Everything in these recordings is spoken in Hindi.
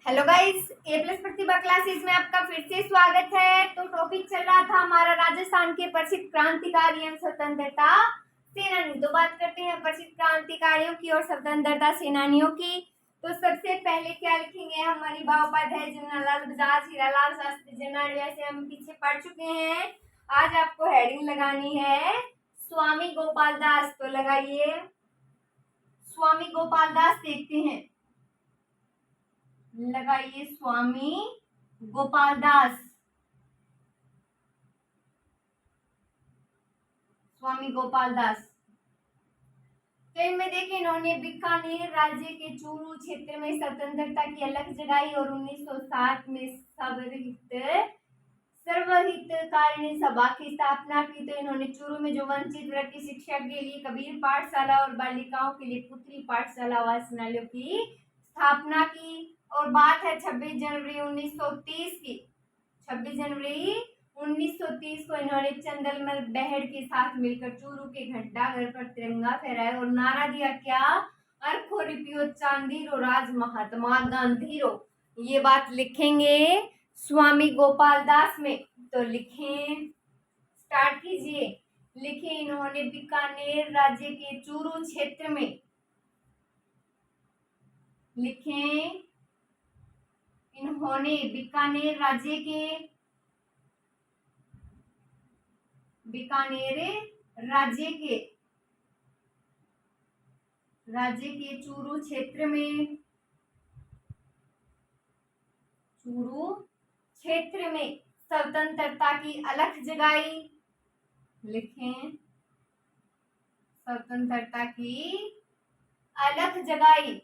हेलो गाइस, ए प्लस प्रतिभा क्लासेस में आपका फिर से स्वागत है। तो टॉपिक चल रहा था हमारा राजस्थान के प्रसिद्ध क्रांतिकारी एवं स्वतंत्रता सेनानी। तो बात करते हैं प्रसिद्ध क्रांतिकारियों की और स्वतंत्रता सेनानियों की। तो सबसे पहले क्या लिखेंगे, हमारी बाबूपाध्याय, जमनालाल बजाज, हीरालाल शास्त्री, जनरल, वैसे हम पीछे पढ़ चुके हैं। आज आपको हेडिंग लगानी है स्वामी गोपाल दास। तो लगाइए स्वामी गोपाल दास, देखते हैं, लगाइए स्वामी गोपाल दास। स्वामी गोपाल दास, तो इनमें देखिए, इन्होंने बीकानेर राज्य के चूरू क्षेत्र में स्वतंत्रता की अलख जगाई और 1907 में सर्वहितकारिणी सभा की स्थापना की। तो इन्होंने चूरू में जो वंचित वर्ग की शिक्षा के लिए कबीर पाठशाला और बालिकाओं के लिए पुत्री पाठशाला वाचनालयों की स्थापना की। और बात है 26 जनवरी 1930 की। 26 जनवरी 1930 को इन्होंने चंदलमल बहड़ के साथ मिलकर चूरू के घंटा घर पर तिरंगा फहराया और नारा दिया, क्या अरखो रिपियो चांदी रो राज महात्मा गांधी रो। ये बात लिखेंगे स्वामी गोपाल दास में। तो लिखें, स्टार्ट कीजिए। लिखें, इन्होंने बीकानेर राज्य के चूरू क्षेत्र में, लिखें, इन्होंने बीकानेर राज्य के, बीकानेर राज्य के चूरू क्षेत्र में, चूरू क्षेत्र में स्वतंत्रता की अलख जगाई। लिखें, स्वतंत्रता की अलख जगाई।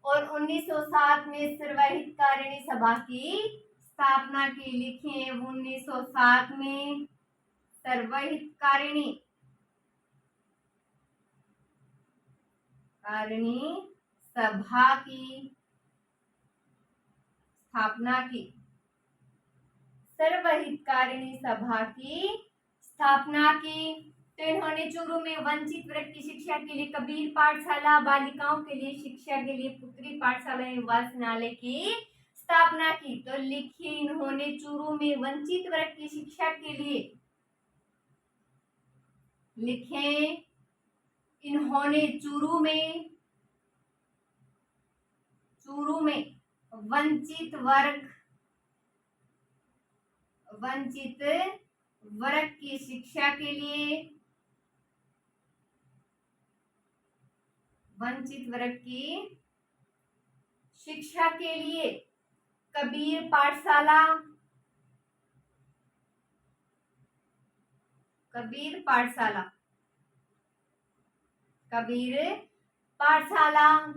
और 1907 में सर्वहितकारिणी सभा की स्थापना की। लिखें, 1907 में सर्वहितकारिणी सभा की स्थापना की। सर्वहितकारिणी सभा की स्थापना की। तो इन्होंने चूरू में वंचित वर्ग की शिक्षा के लिए कबीर पाठशाला, बालिकाओं के लिए शिक्षा के लिए पुत्री पाठशाला एवं वाचनालय की स्थापना की। तो लिखिए, इन्होंने चूरू में वंचित वर्ग की शिक्षा के लिए, लिखें, इन्होंने चूरू में वंचित वर्ग की शिक्षा के लिए, वंचित वर्ग की शिक्षा के लिए कबीर पाठशाला,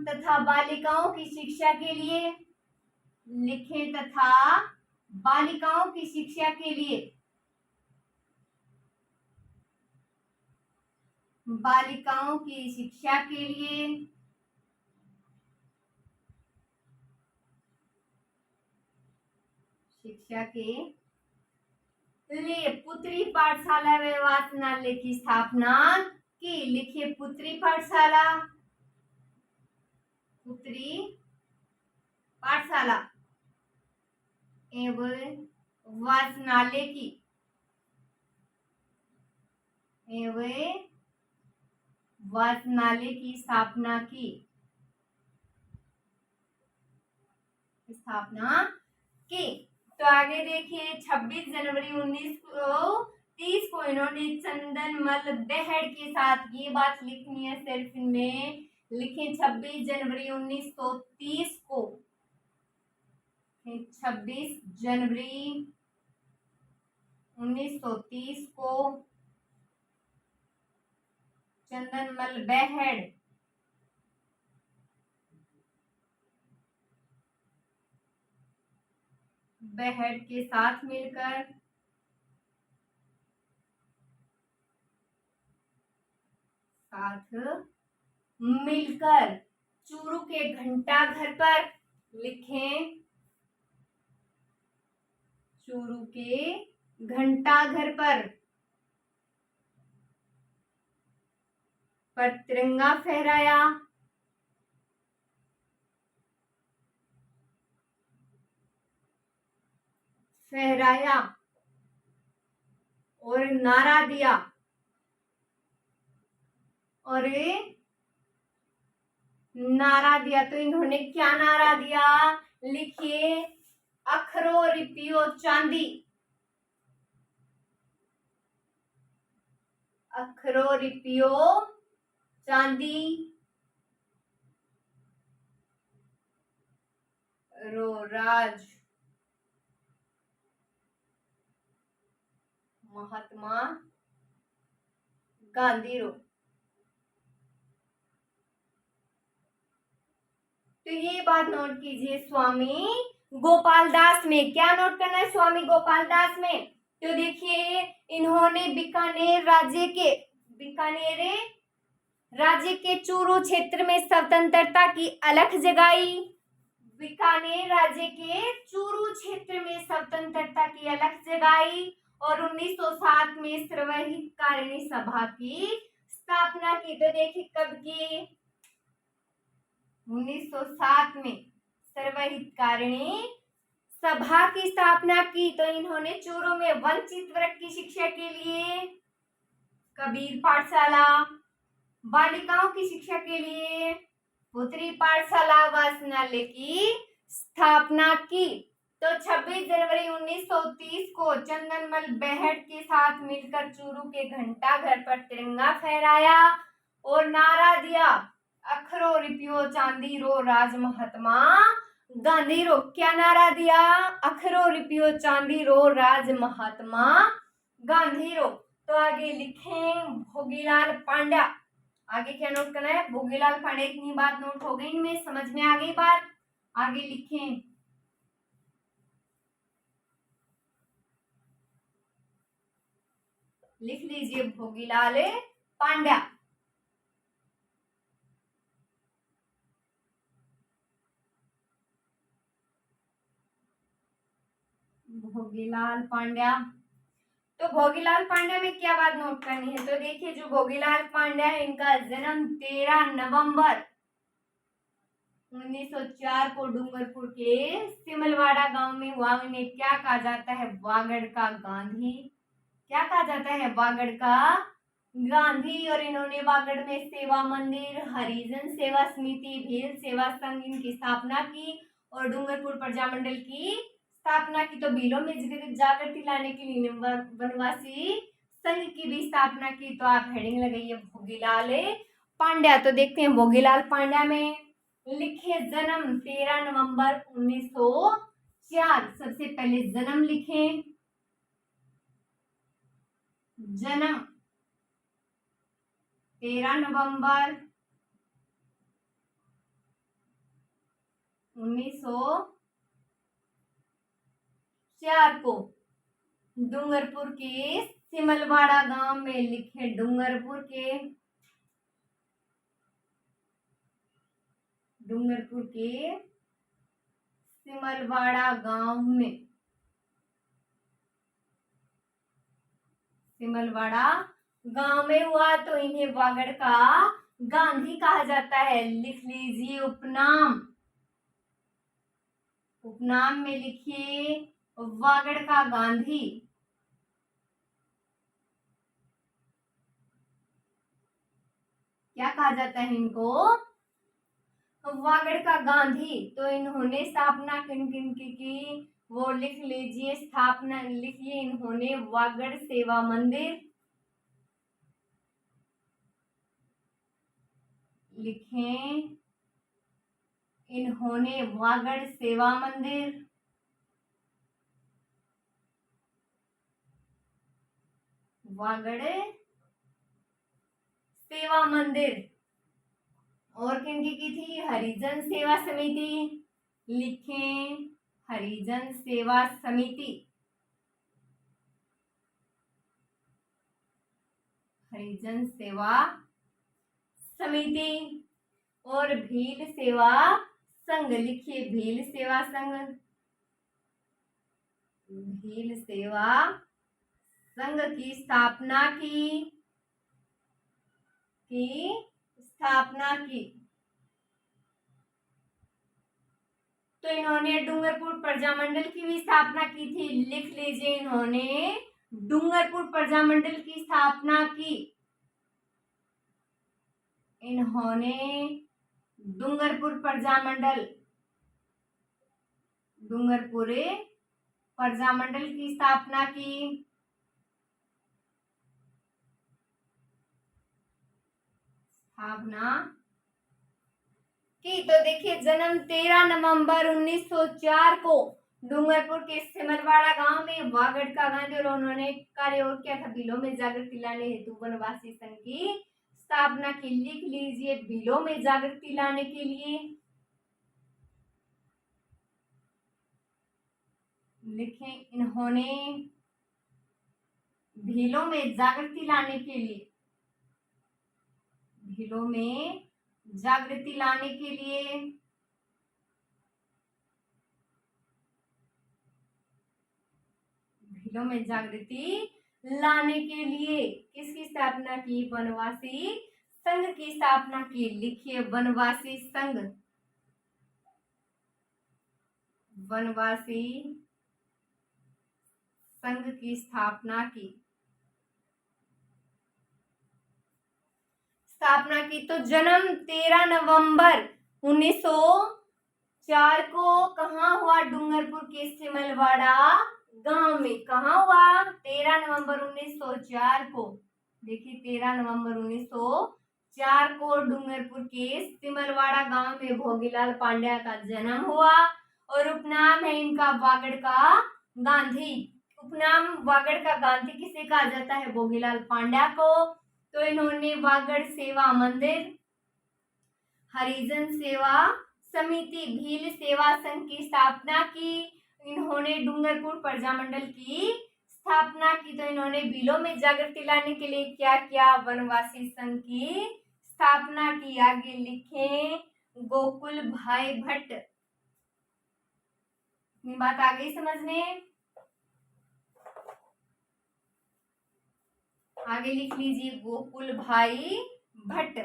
तथा बालिकाओं की शिक्षा के लिए, लिखें, तथा बालिकाओं की शिक्षा के लिए, बालिकाओं की शिक्षा के लिए पुत्री पाठशाला व वाचनालय की स्थापना की। लिखिए, पुत्री पाठशाला एवं वाचनालय की स्थापना की। तो आगे देखिए, 26 जनवरी 1930 को इन्होंने चंदनमल बहड़ के साथ, ये बात लिखनी है सिर्फ इनमें, लिखें, 26 जनवरी 1930 को, 26 जनवरी 1930 को चंदनमल बहड़ के साथ मिलकर चूरू के घंटा घर पर, लिखें, चूरू के घंटा घर पर पर तिरंगा फहराया। फहराया और नारा दिया। और नारा दिया तो इन्होंने क्या नारा दिया? लिखिए, अखरों रिपियो चांदी। अखरों रिपियो चांदी रो राज महात्मा गांधी रो। तो ये बात नोट कीजिए, स्वामी गोपाल दास में क्या नोट करना है? स्वामी गोपाल दास में तो देखिए, इन्होंने बीकानेर राज्य के चूरू क्षेत्र में स्वतंत्रता की अलख जगाई। बीकानेर राज्य के चूरू क्षेत्र में स्वतंत्रता की अलख जगाई और 1907 में सर्वहितकारिणी सभा की स्थापना की। तो देखिए कब की? 1907 में सर्वहितकारिणी सभा की स्थापना की। तो इन्होंने चूरू में वंचित वर्ग की शिक्षा के लिए कबीर पाठशाला, बालिकाओं की शिक्षा के लिए पुत्री पाठशाला वाचनालय की स्थापना की। तो 26 जनवरी 1930 को चंदनमल बेहड़ के साथ मिलकर चूरू के घंटा घर पर तिरंगा फहराया और नारा दिया, अखरों रिपियो चांदी रो राज महात्मा गांधी रो। क्या नारा दिया? अखरों रिपियो चांदी रो राज महात्मा गांधी रो। तो आगे लिखें भोगीलाल पांड्या। आगे क्या नोट करना है? भोगीलाल पांड्या। इतनी बात नोट हो गई, इनमें समझ में आ गई बात। आगे लिखें लिख लीजिए भोगीलाल पांड्या। भोगीलाल पांड्या। तो भोगीलाल पांड्या में क्या बात नोट करनी है? तो देखिए, जो भोगीलाल पांड्या है, इनका जन्म 13 नवंबर 1904 को डूंगरपुर के सिमलवाड़ा गांव में हुआ। इन्हें क्या कहा जाता है? वागड़ का गांधी। क्या कहा जाता है? वागड़ का गांधी। और इन्होंने वागड़ में सेवा मंदिर, हरिजन सेवा समिति, भील सेवा संघ इनकी स्थापना की और डूंगरपुर प्रजामंडल की स्थापना की। तो भीलों में जागृति लाने के लिए वनवासी संघ की भी स्थापना की। तो आप हेडिंग लगाइए भोगीलाल पांड्या। तो देखते हैं भोगीलाल पांड्या में लिखे जन्म 13 नवंबर 1904। सबसे पहले जन्म लिखें। जन्म 13 नवंबर 1904 को डूंगरपुर के सिमलवाड़ा गांव में लिखे। डूंगरपुर के सिमलवाड़ा गांव में, सिमलवाड़ा गांव में हुआ। तो इन्हें वागड़ का गांधी कहा जाता है। लिख लीजिए उपनाम। उपनाम में लिखिए वागड़ का गांधी। क्या कहा जाता है इनको? वागड़ का गांधी। तो इन्होंने स्थापना किन किन की? वो लिख लीजिए। स्थापना लिखिए, इन्होंने वागड़ सेवा मंदिर लिखें। इन्होंने वागड़ सेवा मंदिर, वागड़ सेवा मंदिर। और किन की थी? हरिजन सेवा समिति। लिखें हरिजन सेवा समिति, हरिजन सेवा समिति। और भील सेवा संघ। लिखिए भील सेवा संघ, भील सेवा संघ की स्थापना की। की स्थापना की। तो इन्होंने डूंगरपुर प्रजामंडल की भी स्थापना की थी। लिख लीजिए, इन्होंने डूंगरपुर प्रजामंडल की स्थापना की। इन्होंने डूंगरपुर प्रजामंडल की स्थापना की। तो देखिए, जन्म 13 नवंबर 1904 को डूंगरपुर के सिमलवाड़ा गांव में वागड़का गांधी और उन्होंने कार्य और किया था, बिलों में जागृति लाने हेतु वनवासी संघ की स्थापना की। लिख लीजिए, बिलों में जागृति लाने के लिए। लिखें, इन्होंने भीलों में जागृति लाने के लिए, भीलों में जागृति लाने के लिए भीलों में जागृति लाने के लिए किसकी स्थापना की? वनवासी संघ की स्थापना की। लिखिए, वनवासी संघ, वनवासी संघ की स्थापना की। तो जन्म 13 नवंबर 1904 को कहाँ हुआ? डूंगरपुर के सिमलवाड़ा गांव में। कहाँ हुआ? 13 नवंबर 1904 को। देखिए, 13 नवंबर 1904 को डूंगरपुर के सिमलवाड़ा गांव में भोगीलाल पांड्या का जन्म हुआ और उपनाम है इनका वागड़ का गांधी। उपनाम वागड़ का गांधी किसे कहा जाता है? भोगीलाल पांड्या को। तो इन्होंने वागड़ सेवा मंदिर, हरिजन सेवा समिति, भील सेवा संघ की स्थापना की। इन्होंने डूंगरपुर प्रजामंडल की स्थापना की। तो इन्होंने भीलों में जागृति लाने के लिए क्या किया? वनवासी संघ की स्थापना की। आगे लिखें, गोकुल भाई भट्ट। बात आ गई समझने? आगे लिख लीजिए, गोकुल भाई भट्ट।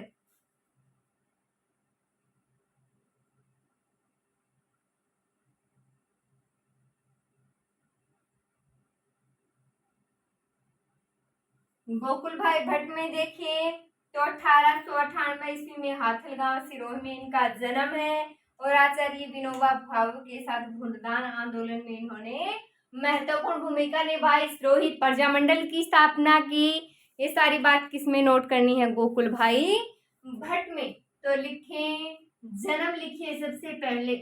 गोकुल भाई भट्ट में देखिए, तो 1898 ईस्वी में हाथल गांव सिरोही में इनका जन्म है और आचार्य विनोबा भावे के साथ भूदान आंदोलन में इन्होंने महत्वपूर्ण भूमिका निभाई। सिरोही प्रजामंडल की स्थापना की। ये सारी बात किसमें नोट करनी है? गोकुल भाई भट्ट में। तो लिखें, जन्म लिखिए सबसे पहले।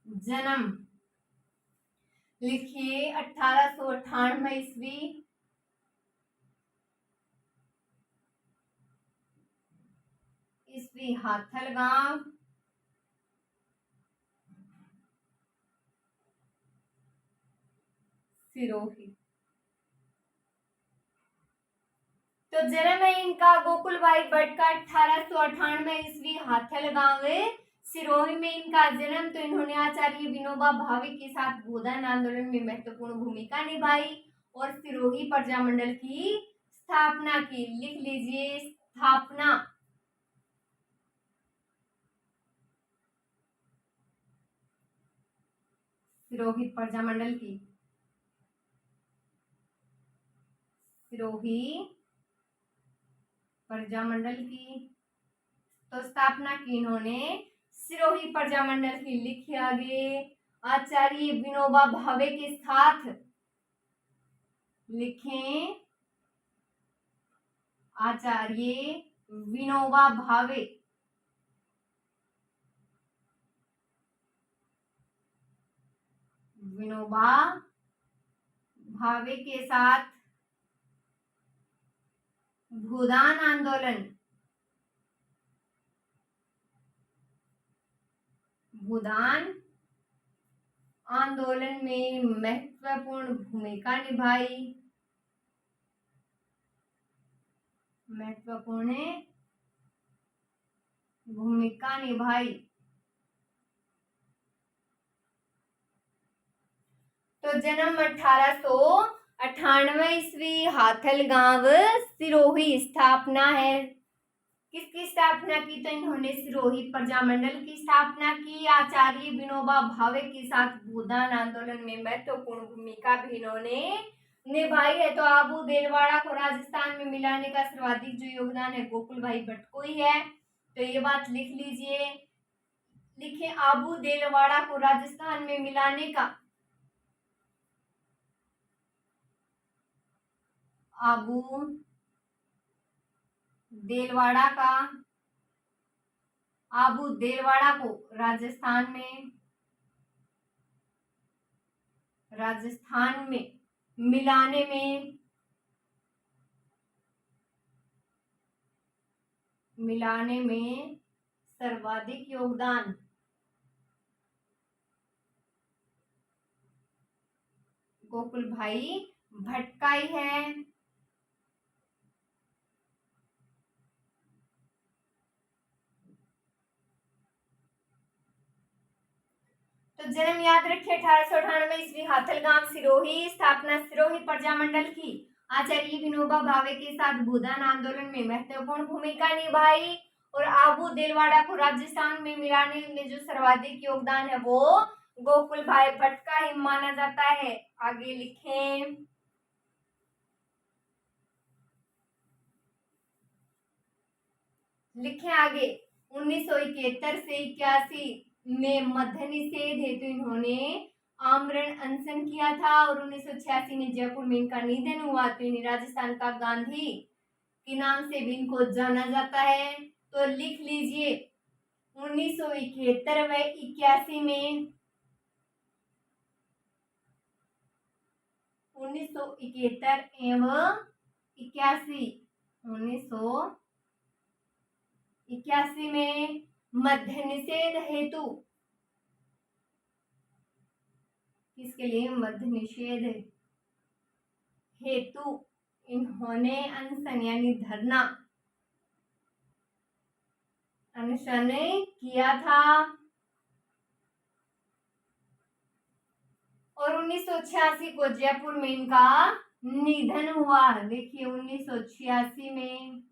जन्म लिखिए 1898 ईस्वी, हाथल गांव सिरोही। तो जन्म है इनका गोकुल भाई भट्ट का 1898 ईस्वी, हाथल गांव सिरोही में इनका जन्म। तो इन्होंने आचार्य विनोबा भावे के साथ भूदान आंदोलन में महत्वपूर्ण भूमिका निभाई और सिरोही प्रजामंडल की स्थापना की। लिख लीजिए, स्थापना। सिरोही प्रजामंडल की, सिरोही प्रजामंडल की तो स्थापना की इन्होंने सिरोही प्रजामंडल की। लिखिए आगे, आचार्य विनोबा भावे के साथ। लिखें, आचार्य विनोबा भावे के साथ भूदान आंदोलन में महत्वपूर्ण भूमिका निभाई। तो जन्म 1800 98 ईस्वी हाथलगांव सिरोही स्थापना है। किसकी स्थापना की? तो इन्होंने सिरोही प्रजामंडल की स्थापना की। आचार्य विनोबा भावे के साथ भूदान आंदोलन में महत्वपूर्ण भूमिका भी इन्होंने निभाई है। तो आबू देलवाड़ा को राजस्थान में मिलाने का सर्वाधिक जो योगदान है गोकुल भाई भट्ट को ही है। तो ये बात लिख लीजिए, लिखे आबू देलवाड़ा को राजस्थान में मिलाने का, आबू देलवाड़ा का, आबू देलवाड़ा को राजस्थान में मिलाने में सर्वाधिक योगदान गोकुल भाई भट्ट का ही है। तो जन्म याद रखिए 1898 ईस्वी हाथलगांव सिरोही, स्थापना सिरोही प्रजामंडल की। आचार्य विनोबा भावे के साथ भूदान आंदोलन में महत्वपूर्ण भूमिका निभाई और आबू देलवाड़ा को राजस्थान में मिलाने में जो सर्वाधिक योगदान है वो गोकुल भाई भट्ट का ही माना जाता है। आगे लिखें, आगे 1971 से 81 में मध्य निषेध हेतु इन्होंने आमरण अनशन किया था और 1986 में जयपुर में इनका निधन हुआ। तो इन्हें राजस्थान का गांधी के नाम से भी इनको जाना जाता है। तो लिख लीजिए 1971 व 81 में, 1971 एवं 81, 1981 में मध्य निषेध हेतु, किसके लिए? मध्य निषेध हेतु इन्होंने अनशन यानी धरना अनशन किया था और 1986 को जयपुर में इनका निधन हुआ। देखिए 1986 में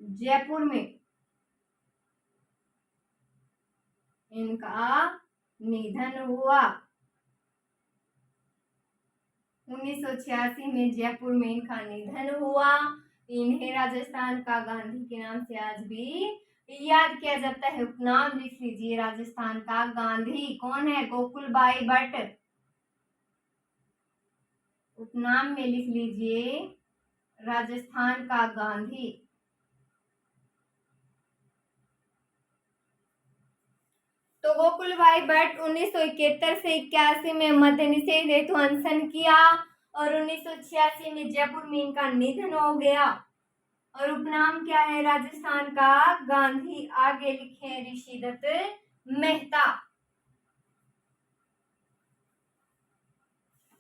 जयपुर में इनका निधन हुआ। 1986 में जयपुर में इनका निधन हुआ। इन्हें राजस्थान का गांधी के नाम से आज भी याद किया जाता है। उपनाम लिख लीजिए, राजस्थान का गांधी कौन है? गोकुल भाई भट्ट। उपनाम में लिख लीजिए राजस्थान का गांधी। तो गोकुल भाई भट्ट 1971 से 81 में मध्य निषेध हेतु अनशन किया और 1986 में जयपुर में इनका निधन हो गया और उपनाम क्या है? राजस्थान का गांधी। आगे लिखे ऋषिदत्त मेहता,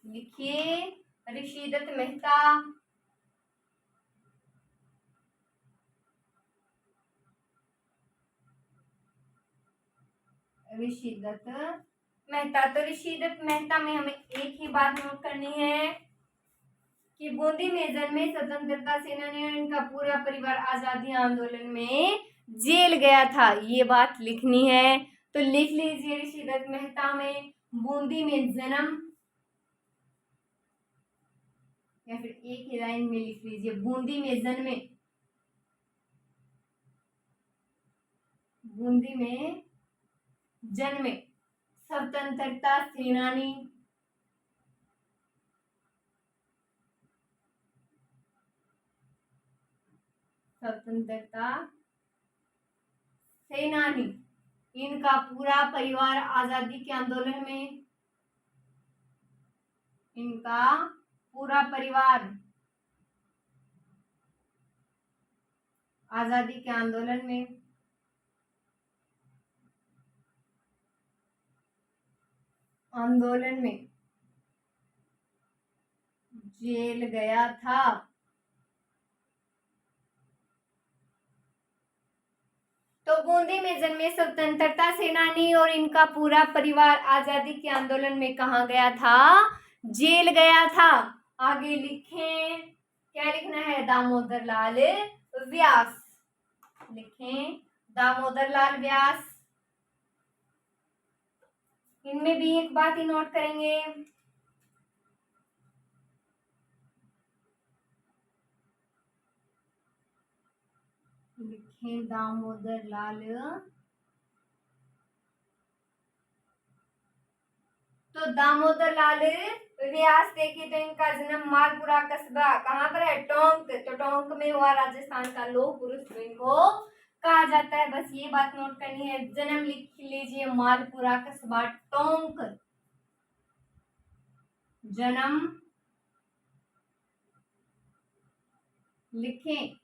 लिखिए ऋषिदत्त मेहता। ऋषिदत्त मेहता। तो ऋषिदत्त मेहता में हमें एक ही बात नोट करनी है कि बूंदी में जन्मे स्वतंत्रता सेनानी और इनका पूरा परिवार आजादी आंदोलन में जेल गया था, ये बात लिखनी है। तो लिख लीजिए ऋषिदत्त मेहता में बूंदी में जन्म, या फिर एक ही लाइन में लिख लीजिए बूंदी में जन्मे, बूंदी में जन्मे स्वतंत्रता सेनानी, स्वतंत्रता सेनानी, इनका पूरा परिवार आजादी के आंदोलन में, इनका पूरा परिवार आजादी के आंदोलन में जेल गया था। तो बूंदी में जन्मे स्वतंत्रता सेनानी और इनका पूरा परिवार आजादी के आंदोलन में कहा गया था? जेल गया था। आगे लिखें, क्या लिखना है, दामोदर लाल व्यास। लिखें दामोदर लाल व्यास। इनमें भी एक बात ही नोट करेंगे, लिखें दामोदर लाल, तो दामोदर लाल व्यास देखिए तो इनका जन्म मालपुरा कस्बा कहाँ पर है, टोंक, तो टोंक में हुआ, राजस्थान का लौह पुरुष जो इनको कहा जाता है। बस ये बात नोट करनी है, जन्म लिख लीजिए मालपुरा कस्बा टोंक, जन्म लिखें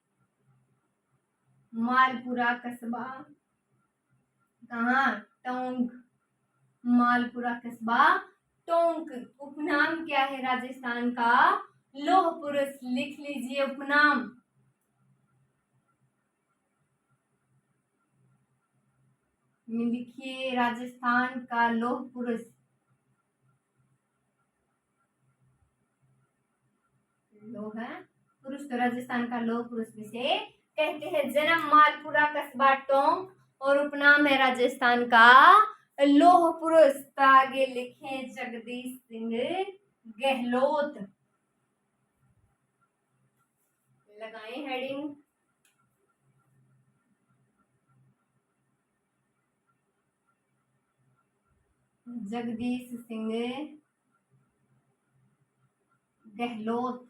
मालपुरा कस्बा कहाँ, टोंक, मालपुरा कस्बा टोंक। उपनाम क्या है राजस्थान का, लौह पुरुष, लिख लीजिए उपनाम, लिखिए राजस्थान का लौह पुरुष, लौह है पुरुष, तो राजस्थान का लौह पुरुष जिसे कहते हैं। जन्म मालपुरा कस्बा टोंक और उपनाम है राजस्थान का लौह पुरुष। तो आगे लिखे जगदीश सिंह गहलोत, लगाएं हेडिंग, जगदीश सिंह गहलोत।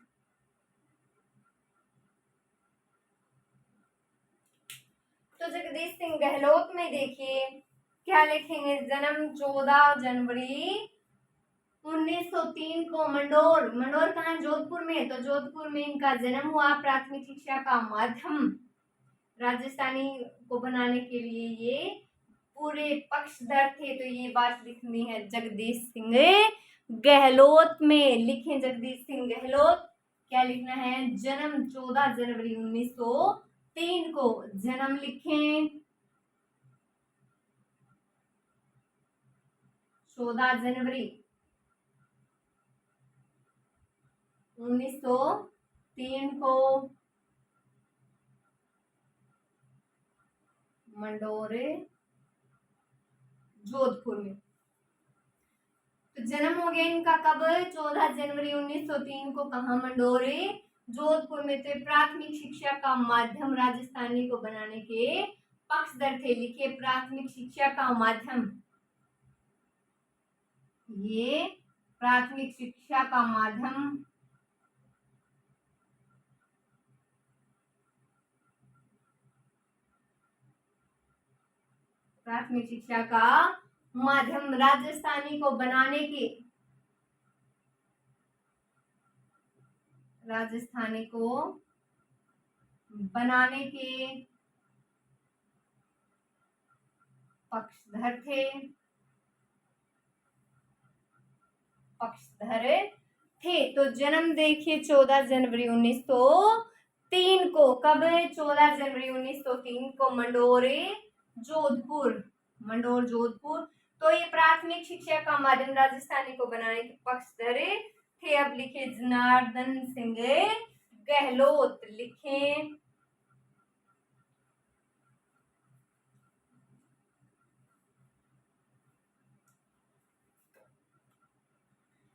तो जगदीश सिंह गहलोत में देखिए क्या लिखेंगे, जन्म 14 जनवरी 1903 को मंडोर, मंडोर कहाँ है, जोधपुर में, तो जोधपुर में इनका जन्म हुआ। प्राथमिक शिक्षा का माध्यम राजस्थानी को बनाने के लिए ये पूरे पक्षधर थे, तो ये बात लिखनी है जगदीश सिंह गहलोत में। लिखें जगदीश सिंह गहलोत, क्या लिखना है, जन्म 14 जनवरी 1903 को, जन्म लिखें 14 जनवरी 1903 को मंडोरे जोधपुर में। तो जन्म हो गया इनका कब, 14 जनवरी 1903 को, कहा, मंडोरे जोधपुर में। तो प्राथमिक शिक्षा का माध्यम राजस्थानी को बनाने के पक्षधर थे। लिखिए प्राथमिक शिक्षा का माध्यम, ये प्राथमिक शिक्षा का माध्यम प्राथमिक शिक्षा का माध्यम राजस्थानी को बनाने के, राजस्थानी को बनाने के पक्षधर थे, पक्षधर थे। तो जन्म देखिए 14 जनवरी 1903 को, कब, 14 जनवरी 1903 को, मंडोरे जोधपुर, मंडोर जोधपुर। तो ये प्राथमिक शिक्षा का माध्यम राजस्थानी को बनाने के पक्षधर थे। अब लिखे जनार्दन सिंह गहलोत, लिखें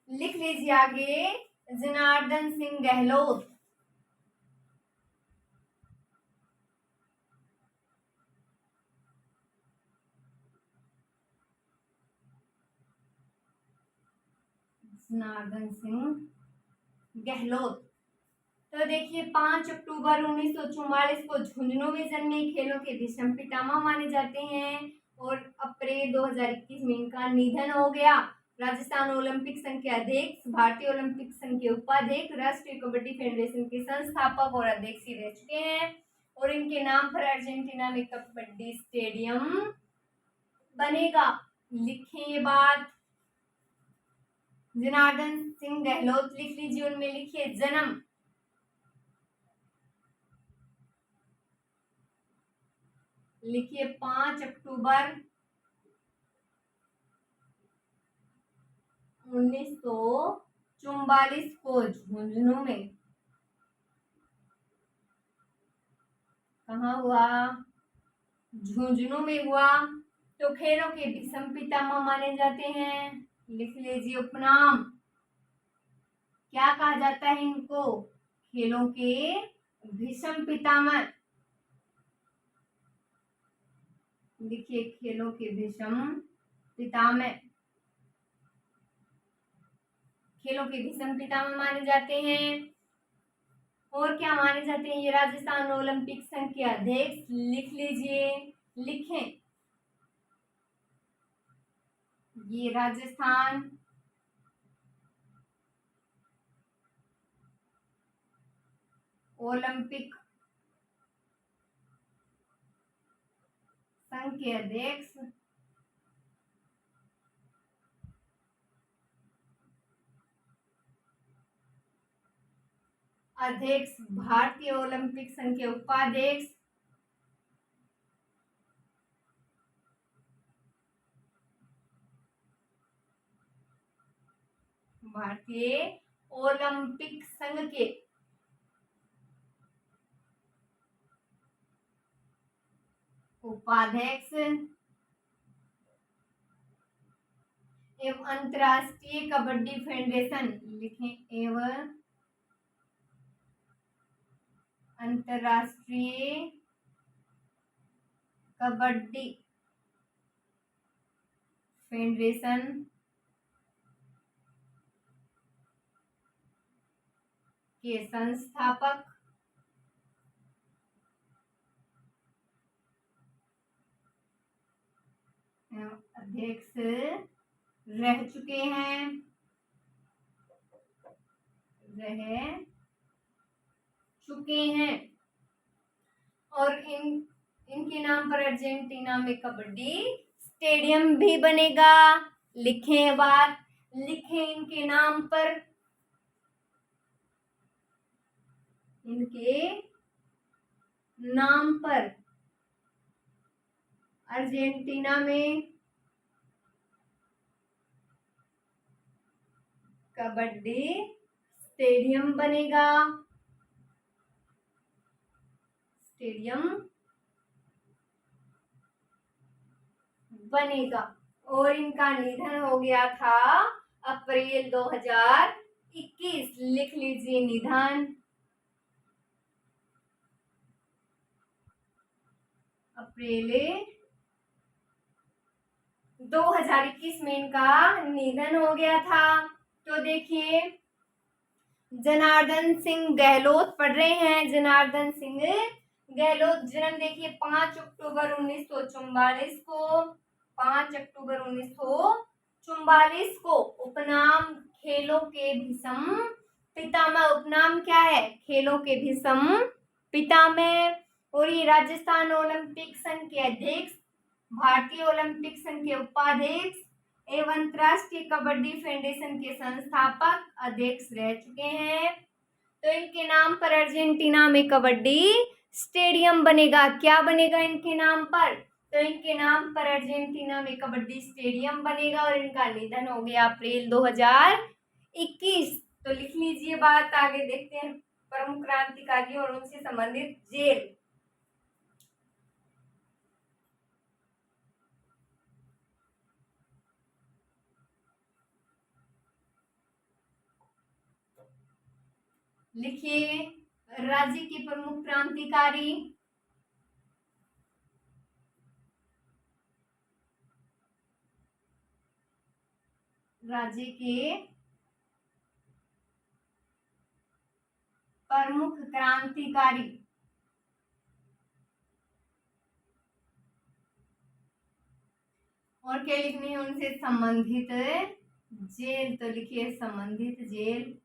लिख लीजिए आगे जनार्दन सिंह गहलोत। जनार्दन सिंह गहलोत। तो देखिए 5 अक्टूबर 1944 को झुंझुनू में जन्मे, खेलों के भीष्म पितामह माने जाते हैं, और अप्रैल 2021 में इनका निधन हो गया। राजस्थान ओलंपिक संघ के अध्यक्ष, भारतीय ओलंपिक संघ के उपाध्यक्ष, राष्ट्रीय कबड्डी फेडरेशन के संस्थापक और अध्यक्ष रह चुके हैं, और इनके नाम पर अर्जेंटीना में कबड्डी स्टेडियम बनेगा। लिखें ये बात, जनार्दन सिंह गहलोत लिख लीजिए, उनमें लिखिए जन्म, लिखिए 5 अक्टूबर 1944 44 को झुंझुनू में कहाँ हुआ? झुंझुनू में हुआ। तो खेलों के भीष्म पितामह माने जाते हैं, लिख लीजिए उपनाम। क्या कहा जाता है इनको? खेलों के भीष्म पितामह। लिखिए खेलों के भीष्म पितामह। खेलों के भीष्म पितामह माने जाते हैं। और क्या माने जाते हैं? ये राजस्थान ओलंपिक संघ के अध्यक्ष, लिख लीजिए, लिखें। ये राजस्थान ओलंपिक संघ के अध्यक्ष भारतीय ओलंपिक संघ के उपाध्यक्ष, भारतीय ओलंपिक संघ के उपाध्यक्ष एवं अंतर्राष्ट्रीय कबड्डी फेडरेशन, लिखें, एवं अंतर्राष्ट्रीय कबड्डी फेडरेशन के संस्थापक अध्यक्ष रह चुके हैं, और इनके नाम पर अर्जेंटीना में कबड्डी स्टेडियम भी बनेगा। लिखें बात, लिखें इनके नाम पर, इनके नाम पर अर्जेंटीना में कबड्डी स्टेडियम बनेगा, और इनका निधन हो गया था अप्रैल 2021। लिख लीजिए निधन, अप्रैल 2021 में इनका निधन हो गया था। तो देखिए जनार्दन सिंह गहलोत पढ़ रहे हैं। जनार्दन सिंह गहलोत, जन्म देखिए 5 अक्टूबर 1944 को, 5 अक्टूबर 1944 को। उपनाम खेलों के भीष्म पितामह। उपनाम क्या है? खेलों के भीष्म पितामह। और ये राजस्थान ओलंपिक संघ के अध्यक्ष, भारतीय ओलंपिक संघ के उपाध्यक्ष एवं अंतर्राष्ट्रीय कबड्डी फेडरेशन के संस्थापक अध्यक्ष रह चुके हैं। तो इनके नाम पर अर्जेंटीना में कबड्डी स्टेडियम बनेगा। क्या बनेगा इनके नाम पर? तो इनके नाम पर अर्जेंटीना में कबड्डी स्टेडियम बनेगा। और इनका निधन हो गया अप्रैल 2021। तो लिख लीजिए बात, आगे देखते हैं। प्रमुख क्रांतिकारी और उनसे संबंधित जेल। लिखिए राज्य के प्रमुख क्रांतिकारी। राज्य के प्रमुख क्रांतिकारी। और क्या लिखने हैं? उनसे संबंधित जेल। तो लिखिए संबंधित जेल।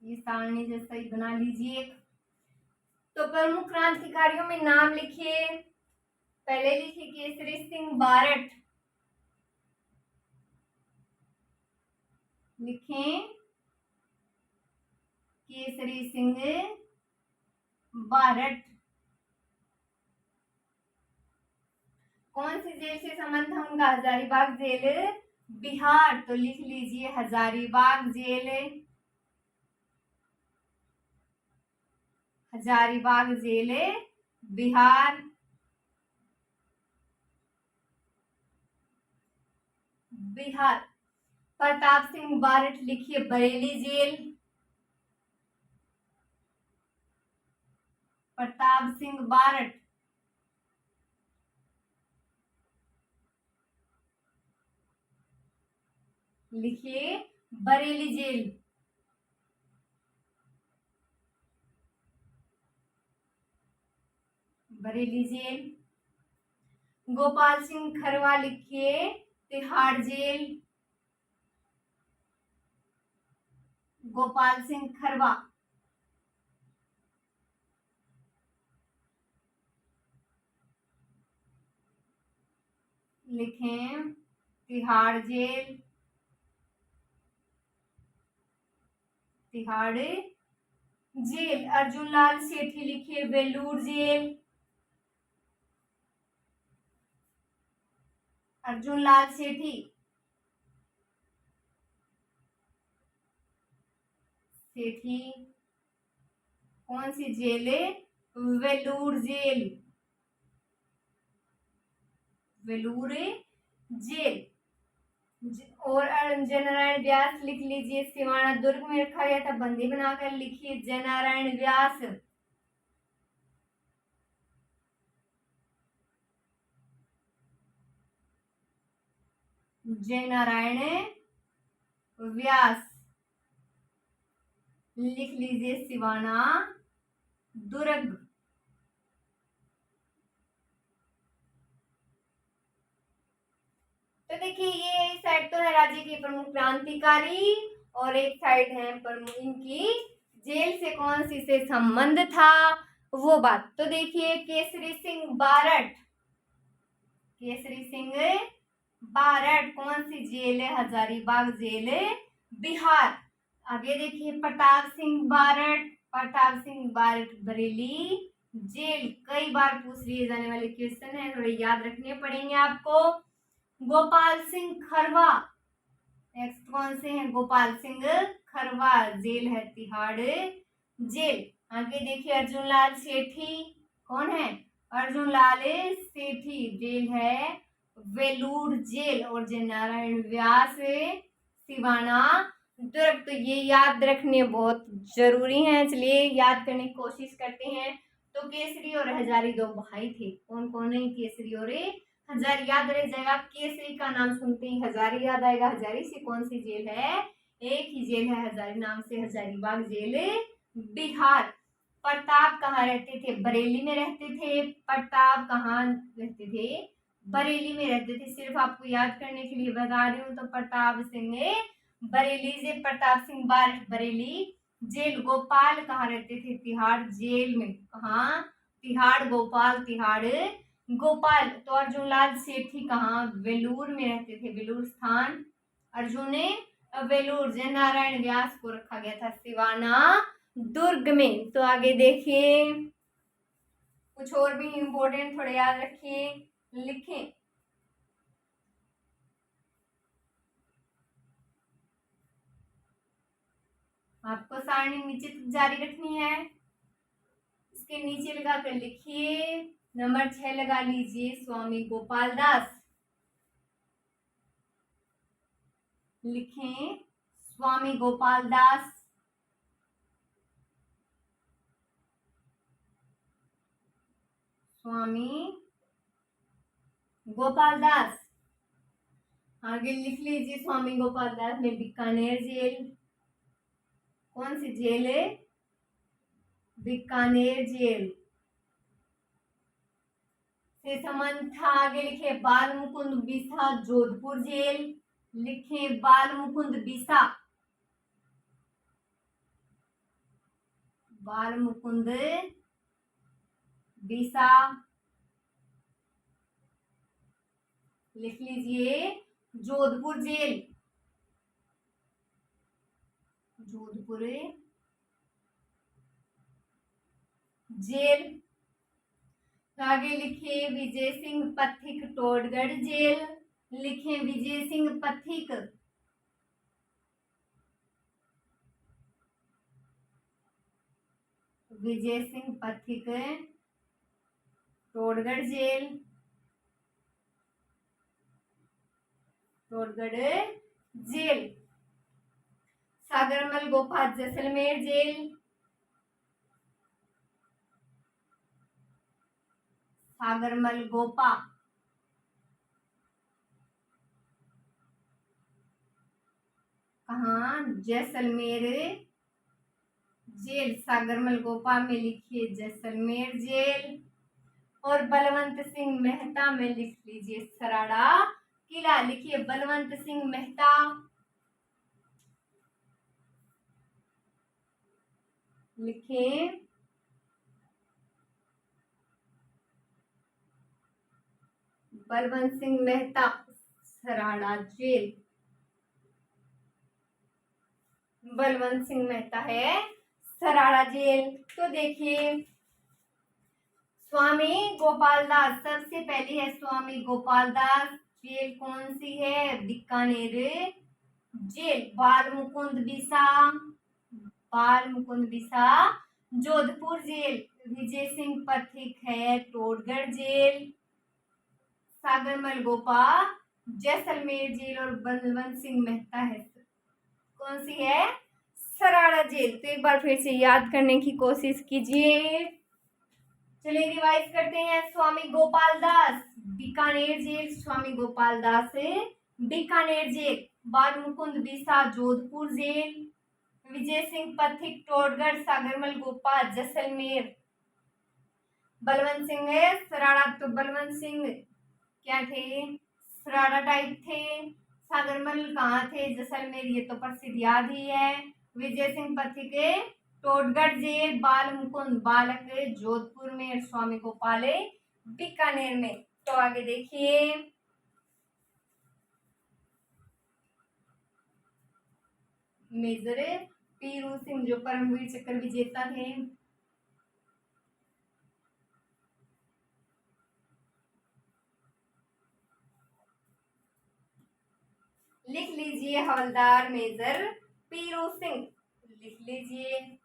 ये सारणी जैसा ही बना लीजिए। तो प्रमुख क्रांतिकारियों में नाम लिखिए। पहले लिखिए केसरी सिंह बारट, लिखें केसरी सिंह बारट। कौन सी जेल से संबंध है उनका? हजारीबाग जेल बिहार। तो लिख लीजिए हजारीबाग जेल, हजारीबाग जेल बिहार। बिहार। प्रताप सिंह बारट लिखिए बरेली जेल, प्रताप सिंह बारट लिखिए बरेली जेल। बरेली जेल। गोपाल सिंह खरवा लिखिए तिहाड़ जेल, गोपाल सिंह खरवा। लिखें तिहाड़ जेल, तिहाड़ जेल। अर्जुन लाल सेठी लिखिए वेलूर जेल, अर्जुन लाल सेठी, सेठी कौन सी जेल है? Vellore jail, Vellore jail. और जयनारायण व्यास लिख लीजिए सिवाना दुर्ग में रखा गया था, बंदी बनाकर लिखिए जयनारायण व्यास, जयनारायण व्यास। लिख लीजिए सिवाना दुर्ग। तो देखिए ये साइड तो है राज्य के प्रमुख क्रांतिकारी और एक साइड है प्रमुख इनकी जेल से कौन सी से संबंध था वो बात। तो देखिए केसरी सिंह बारट, केसरी सिंह बारट कौन सी जेल है? हजारीबाग जेल बिहार। आगे देखिए प्रताप सिंह बारट, प्रताप सिंह बारट बरेली जेल। कई बार पूछ लिए जाने वाले क्वेश्चन है, थोड़े याद रखने पड़ेंगे आपको। गोपाल सिंह खरवा नेक्स्ट कौन से हैं? गोपाल सिंह खरवा जेल है तिहाड़ जेल। आगे देखिए अर्जुन लाल सेठी कौन है? अर्जुन लाल सेठी जेल है वेलूर जेल। और जयनारायण व्यास सिवाना दुर्ग। तो ये याद रखने बहुत जरूरी है, चलिए याद करने की कोशिश करते हैं। तो केसरी और हजारी दो भाई थे, कौन कौन है? केसरी और हजारी। याद रह जाएगा, केसरी का नाम सुनते ही हजारी याद आएगा। हजारी से कौन सी जेल है? एक ही जेल है हजारी नाम से, हजारीबाग जेल बिहार। प्रताप कहाँ रहते थे? बरेली में रहते थे। प्रताप कहाँ रहते थे? बरेली में रहते थे। सिर्फ आपको याद करने के लिए बता रही हूँ। तो प्रताप सिंह बरेली से, प्रताप सिंह बारट बरेली जेल। गोपाल कहाँ रहते थे? तिहाड़ जेल में। कहाँ? तिहाड़ गोपाल, तिहाड़ गोपाल। तो अर्जुन लाल सेठी कहाँ? वेलूर में रहते थे, वेलूर स्थान। अर्जुन ने वेलूर। जयनारायण व्यास को रखा गया था सिवाना दुर्ग में। तो आगे देखिए कुछ और भी इंपॉर्टेंट थोड़े याद रखिए, लिखें। आपको सारणी नीचे तक जारी रखनी है, इसके नीचे लगा कर लिखिए। नंबर 6 लगा लीजिए स्वामी गोपाल दास। लिखें स्वामी गोपाल दास, स्वामी गोपाल दास। आगे लिख लीजिए स्वामी गोपाल दास में बीकानेर जेल। कौन सी जेल है? बीकानेर जेल से संबंध था। आगे लिखे बाल मुकुंद बिसा जोधपुर जेल। लिखे बाल मुकुंद बिसा, बाल मुकुंद बिसा। लिख लीजिए जोधपुर जेल, जोधपुर जेल। तो आगे लिखिए विजय सिंह पथिक टोडगढ़ जेल। लिखे विजय सिंह पथिक। Vijay Singh Pathik Todgarh jail. Todgarh jail. Sagarmal Gopa Jaisalmer jail. Sagarmal Gopa कहाँ? जैसलमेर जेल। सागरमल गोपा में लिखिए जैसलमेर जेल। और बलवंत सिंह मेहता में लिख लीजिए सराड़ा किला। लिखिए बलवंत सिंह मेहता। लिखिए बलवंत सिंह मेहता सराड़ा जेल। बलवंत सिंह मेहता है सराड़ा जेल। तो देखिए स्वामी गोपाल दास सबसे पहली है। स्वामी गोपाल दास जेल कौन सी है? बीकानेर जेल। बाल मुकुंद बिसा। बाल मुकुंद बिसा जोधपुर जेल। विजय सिंह पथिक है टोडगढ़ जेल। सागरमल गोपा जैसलमेर जेल। और बलवंत सिंह मेहता है कौन सी है? सराड़ा जेल। तो एक बार फिर से याद करने की कोशिश कीजिए। चलिए रिवाइज करते हैं। स्वामी गोपाल दास बीकानेर जेल। स्वामी गोपाल दास बीकानेर जेल। बाल मुकुंद बिसा जोधपुर जेल। विजय सिंह पथिक टोडगढ़। सागरमल गोपा जैसलमेर। बलवंत सिंह है सराड़ा। तो बलवंत सिंह क्या थे? सराड़ा टाइप थे। सागरमल कहाँ थे? जैसलमेर। ये तो प्रसिद्ध याद ही है। विजय सिंह पथिक टोडगढ़ जेल। बाल मुकुंद बालक जोधपुर में। स्वामी गोपाल बीकानेर में। तो आगे देखिए मेजर पीरू सिंह जो परमवीर चक्र विजेता थे। लिख लीजिए हवलदार मेजर पीरू सिंह। लिख लीजिए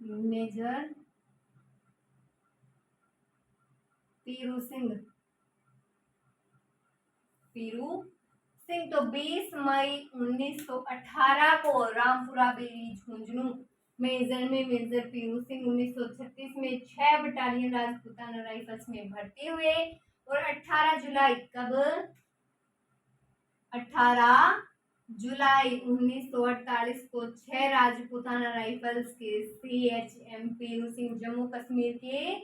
मेजर पीरू सिंह। पीरू सिंह तो 20 मई 1918 को रामपुरा बेरी झुंझुनू मेजर में मेजर पीरू सिंह 1936 में 6 बटालियन राजपूताना राइफल्स में भर्ती हुए। और 18 जुलाई कब? 18 जुलाई 1948 को 6 राजपूताना राइफल्स के CHM पीरू सिंह जम्मू कश्मीर के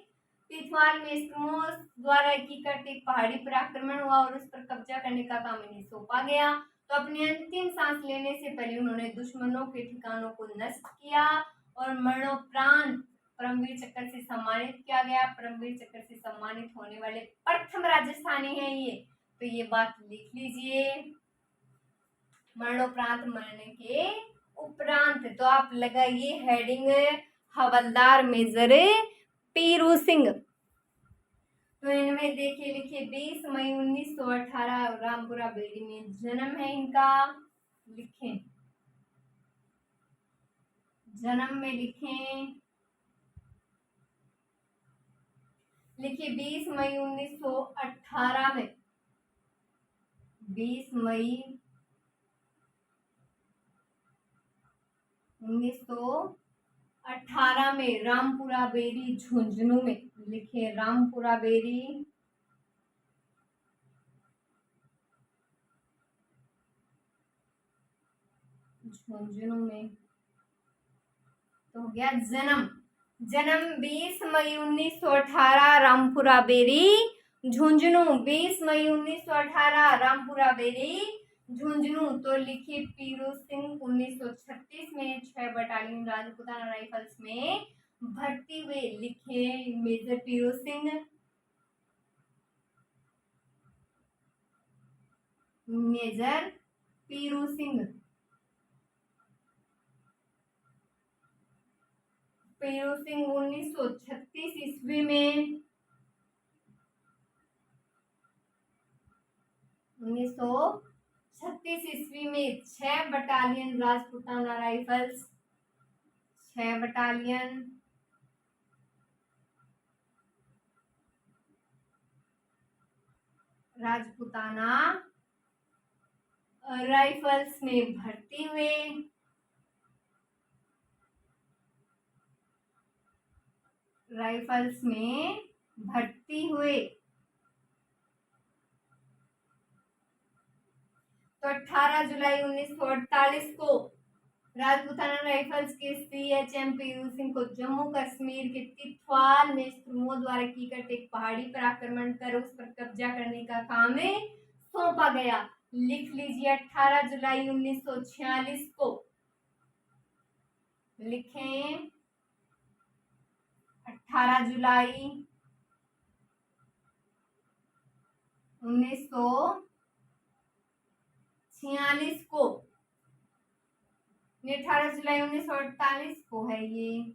तिथवाल में एस्किमोस द्वारा एकीकृत एक पहाड़ी पर आक्रमण हुआ और उस पर कब्जा करने का काम इन्हें सौंपा गया। तो अपनी अंतिम सांस लेने से पहले उन्होंने दुश्मनों के ठिकानों को नष्ट किया और मरणोपरांत परमवीर चक्र से सम्मानित किया गया। परमवीर चक्र से सम्मानित होने वाले प्रथम राजस्थानी हैं ये। तो ये बात लिख लीजिए मरणोपरांत। मरने के उपरांत। तो आप लगाइए हेडिंग हवलदार मेजर पीरू सिंह। तो इनमें देखिए लिखिए 20 मई 1918 रामपुरा बेरी में जन्म है इनका। लिखें जन्म में लिखें। लिखिए 20 मई 1918 में। 20 मई 1918 में रामपुरा बेरी झुंझुनू में। लिखे रामपुरा बेरी झुंझुनू में। तो हो गया जन्म। जन्म 20 मई 1918 रामपुरा बेरी झुंझुनू। 20 मई 1918 रामपुरा बेरी झुंझुनू। तो लिखिए पीरू सिंह 1936 में 6 बटालियन राजपूताना राइफल्स में भर्ती हुए। लिखे मेजर पीरू सिंह। मेजर पीरू सिंह, पीरू सिंह 1936 ईस्वी में 1936 ईस्वी में 6 battalion Rajputana rifles, 6 battalion Rajputana rifles में भर्ती हुए। राइफल्स में भर्ती हुए तो 18 जुलाई 1948 को राजपूताना राइफल्स के CHM पीरू सिंह को जम्मू कश्मीर के तिथवाल में शत्रुओं द्वारा की गई एक पहाड़ी पर आक्रमण कर उस पर कब्जा करने का काम सौंपा गया। लिख लीजिए 18 जुलाई 1946 को, लिखें 18 जुलाई 1946 को, 18 जुलाई 1948 को है ये,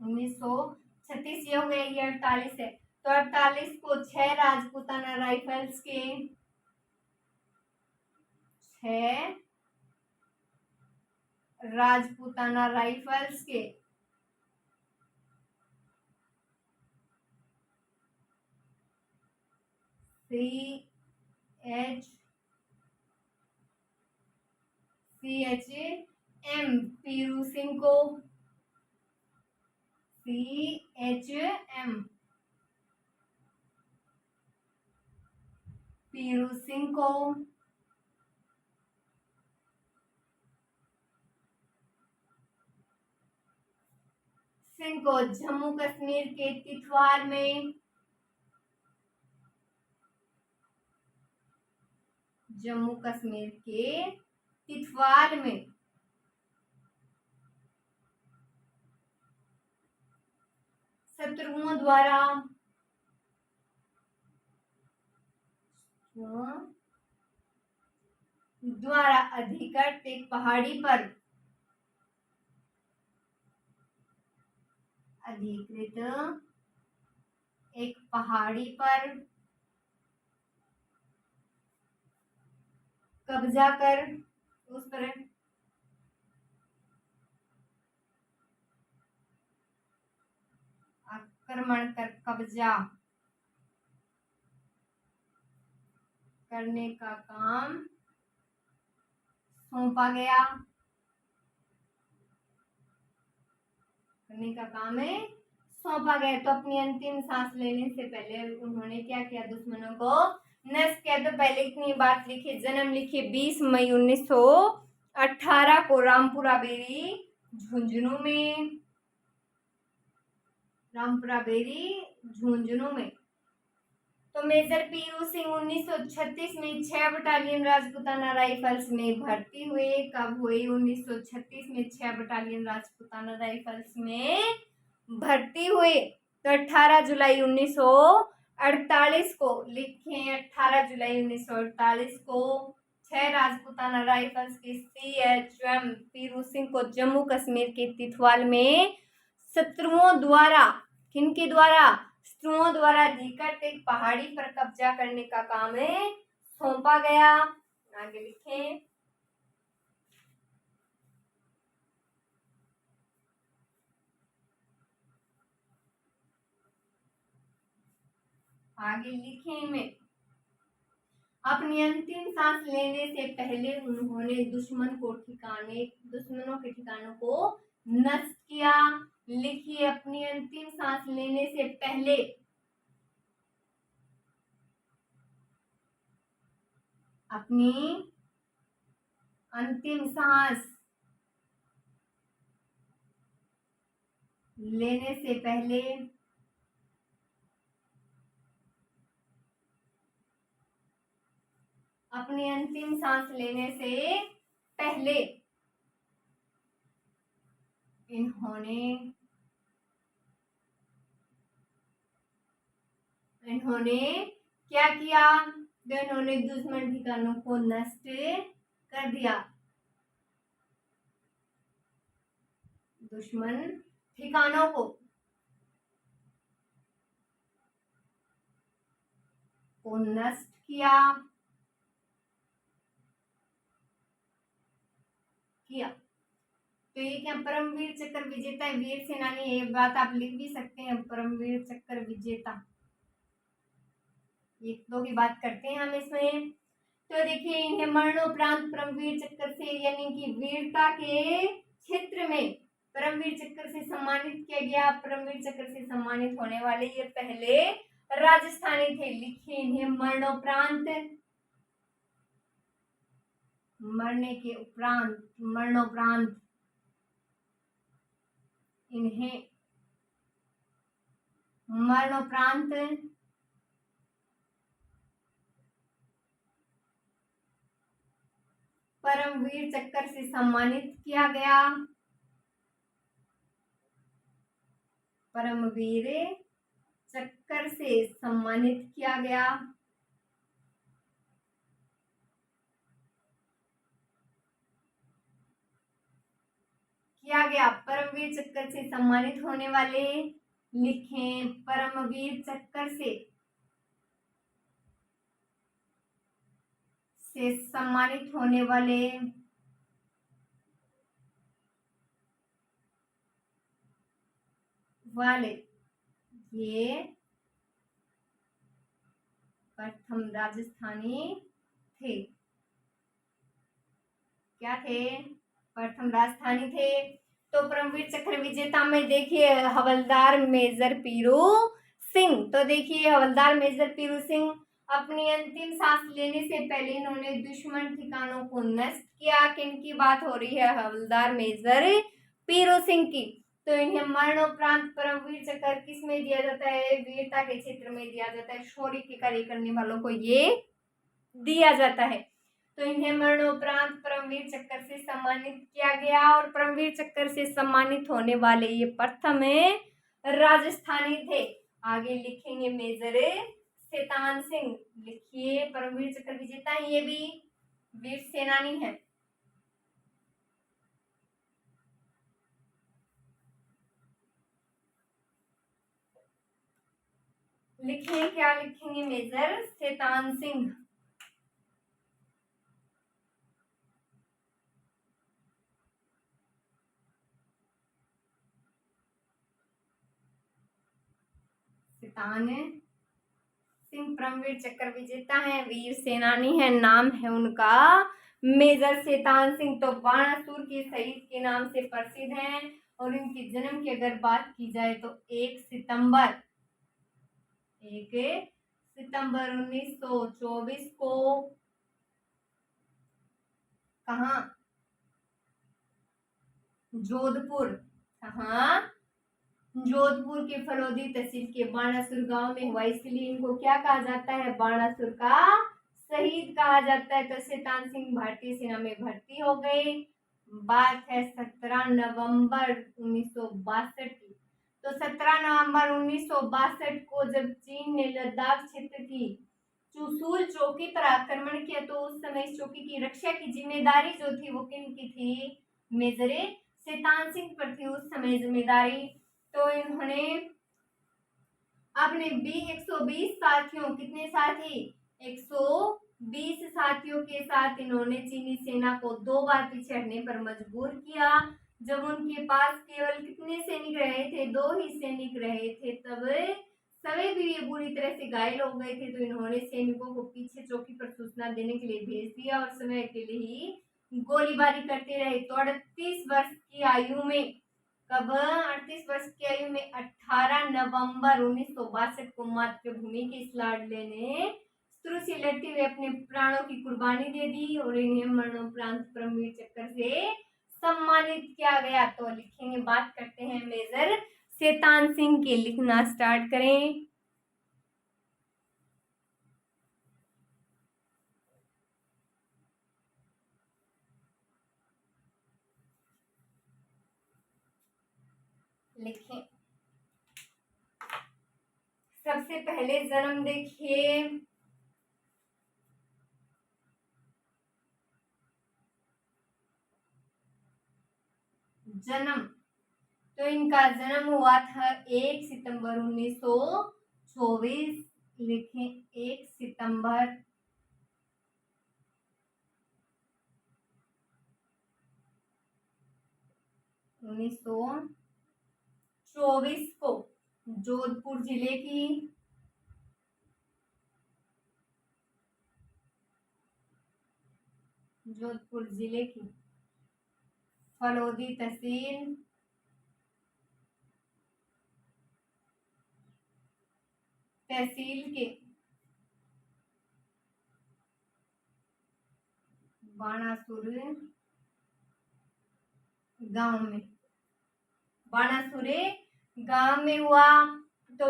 1936 ये हो गया, ये 48 है। तो 48 को 6 राजपूताना राइफल्स के 6 राजपूताना राइफल्स के CHM पीरू सिंह को, CHM पीरू सिंह को जम्मू कश्मीर के तिथवाल में, जम्मू कश्मीर के तिथवाल में शत्रुओं द्वारा अधिकृत एक पहाड़ी पर, अधिकृत एक पहाड़ी पर कब्जा कर उस पर आक्रमण कर कब्जा करने का काम सौंपा गया, करने का काम सौंपा गया। तो अपनी अंतिम सांस लेने से पहले उन्होंने क्या किया, दुश्मनों को नष्ट किया। तो पहले इतनी बात लिखिए, जन्म लिखिए 20 मई 1918 को रामपुरा बेरी झुंझुनू में, रामपुरा बेरी झुंझुनू में। तो मेजर पीरू सिंह 1936 में 6 बटालियन राजपूताना राइफल्स में भर्ती हुए। कब हुए? 1936 में 6 बटालियन राजपूताना राइफल्स में भर्ती हुए। तो 18 जुलाई 1948 को, लिखें 18 जुलाई 1948 को 6 राजपूताना राइफल्स के CHM पीरू सिंह को जम्मू कश्मीर के तिथवाल में शत्रुओं द्वारा, किनके द्वारा? शत्रुओं द्वारा अधिकृत एक पहाड़ी पर कब्जा करने का काम सौंपा गया। आगे लिखें, आगे लिखें में अपनी अंतिम सांस लेने से पहले उन्होंने दुश्मनों के ठिकानों को नष्ट किया। लिखिए, अपनी अंतिम सांस लेने से पहले अपनी अंतिम सांस लेने से पहले अपनी अंतिम सांस लेने से पहले इन्होंने क्या किया? तो इन्होंने दुश्मन ठिकानों को नष्ट कर दिया। दुश्मन ठिकानों को नष्ट किया। तो ये क्या, परमवीर चक्र विजेता है, वीर सेनानी है, ये बात आप लिख भी सकते हैं, परमवीर चक्र विजेता। ये दो की बात करते हैं हम इसमें। तो देखिए इन्हें मरणोपरांत परमवीर चक्र से यानी कि वीरता के क्षेत्र में परमवीर चक्र से सम्मानित किया गया। परमवीर चक्र से सम्मानित होने वाले ये पहले राजस्थानी थे। लिखिए इन्हें मरणोपरांत, मरने के उपरांत, मरणोपरांत इन्हें मरणोपरांत परमवीर चक्र से सम्मानित किया गया। परमवीर चक्र से सम्मानित किया गया। परमवीर चक्र से सम्मानित होने वाले, लिखें परमवीर चक्र से सम्मानित होने वाले ये प्रथम राजस्थानी थे। क्या थे? प्रथम राजस्थानी थे। तो परमवीर चक्र विजेता में देखिए हवलदार मेजर पीरू सिंह। तो देखिए हवलदार मेजर पीरू सिंह अपनी अंतिम सांस लेने से पहले इन्होंने दुश्मन ठिकानों को नष्ट किया। किनकी बात हो रही है? हवलदार मेजर पीरू सिंह की। तो इन्हें मरणोपरांत परमवीर चक्र किस में दिया जाता है? वीरता के क्षेत्र में दिया जाता है। शौर्य के कार्य करने वालों को ये दिया जाता है। तो इन्हें मरणोपरांत परमवीर चक्र से सम्मानित किया गया। और परमवीर चक्र से सम्मानित होने वाले ये प्रथम राजस्थानी थे। आगे लिखेंगे मेजर शैतान सिंह। लिखिए परमवीर चक्र विजेता, ये भी वीर सेनानी है। लिखेंगे क्या? लिखेंगे मेजर शैतान सिंह। शैतान सिंह परमवीर चक्र विजेता है, वीर सेनानी है, नाम है उनका मेजर शैतान सिंह। तो बाणासुर के शहीद के नाम से प्रसिद्ध हैं। और इनके जन्म की अगर बात की जाए तो 1 सितंबर 1924 को कहा? जोधपुर। कहा? जोधपुर के फलोदी तहसील के बाणासुर गांव में हुआ। इसलिए इनको क्या कहा जाता है? बाणासुर का शहीद कहा जाता है। तो शैतान सिंह भारतीय सेना में भर्ती हो गए। बात है 17 नवंबर 1962 की। तो 17 नवंबर 1962 को जब चीन ने लद्दाख क्षेत्र की चुशूल चौकी पर आक्रमण किया, तो उस समय इस चौकी की रक्षा की जिम्मेदारी जो थी वो किन की थी? मेजर शैतान सिंह पर थी उस समय जिम्मेदारी। तो इन्होंने अपने 120 साथियों, कितने साथी? 120 साथियों के साथ इन्होंने चीनी सेना को 2 बार पीछे हटने पर मजबूर किया। जब उनके पास केवल कितने सैनिक रहे थे? 2 ही सैनिक रहे थे। तब सभी भी ये बुरी तरह से घायल हो गए थे। तो इन्होंने सैनिकों को पीछे चौकी पर सूचना देने के लिए भेज दिया और समय के लिए ही गोलीबारी करते रहे। तो 38 वर्ष की आयु में, कब? 38 वर्ष की आयु में 18 नवंबर 1962 को मातृभूमि के इस लाडले ने शत्रु से लड़ते हुए अपने प्राणों की कुर्बानी दे दी। और इन्हें मरणोपरांत परमवीर चक्र से सम्मानित किया गया। तो लिखेंगे, बात करते हैं मेजर शैतान सिंह की। लिखना स्टार्ट करें। लिखें। सबसे पहले जन्म देखिए जन्म, तो इनका जन्म हुआ था 1 सितंबर 1924। लिखें 1 सितंबर 1924 को जोधपुर जिले की फलोदी तहसील के बाणासुर गांव में हुआ। तो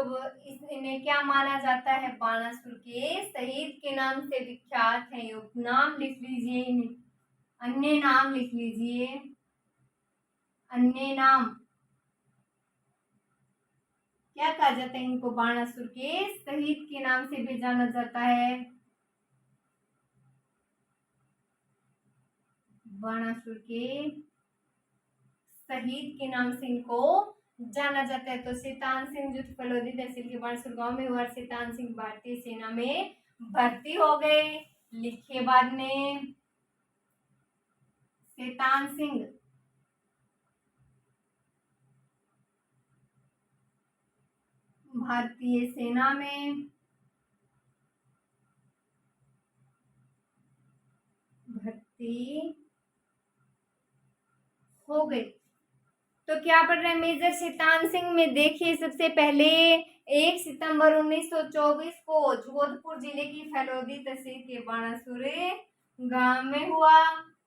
इन्हें क्या माना जाता है? बाणासुर के शहीद के नाम से विख्यात है। उपनाम लिख लीजिए, इन्हें अन्य नाम लिख लीजिए। अन्य नाम क्या कहा जाता है इनको? बाणासुर के शहीद के नाम से भी जाना जाता है। बाणासुर के शहीद के नाम से इनको जाना जाता है। तो शैतान सिंह जो फलोदी तहसील के बाणसुर गांव में हुआ, शैतान सिंह भारतीय सेना में भर्ती हो गए। लिखे बाद में शैतान सिंह भारतीय सेना में भर्ती हो गई। तो क्या पढ़ रहे हैं? मेजर शैतान सिंह में देखिए, सबसे पहले 1 सितंबर 1924 को जोधपुर जिले की फलोदी तहसील के बाणासुर गांव में हुआ।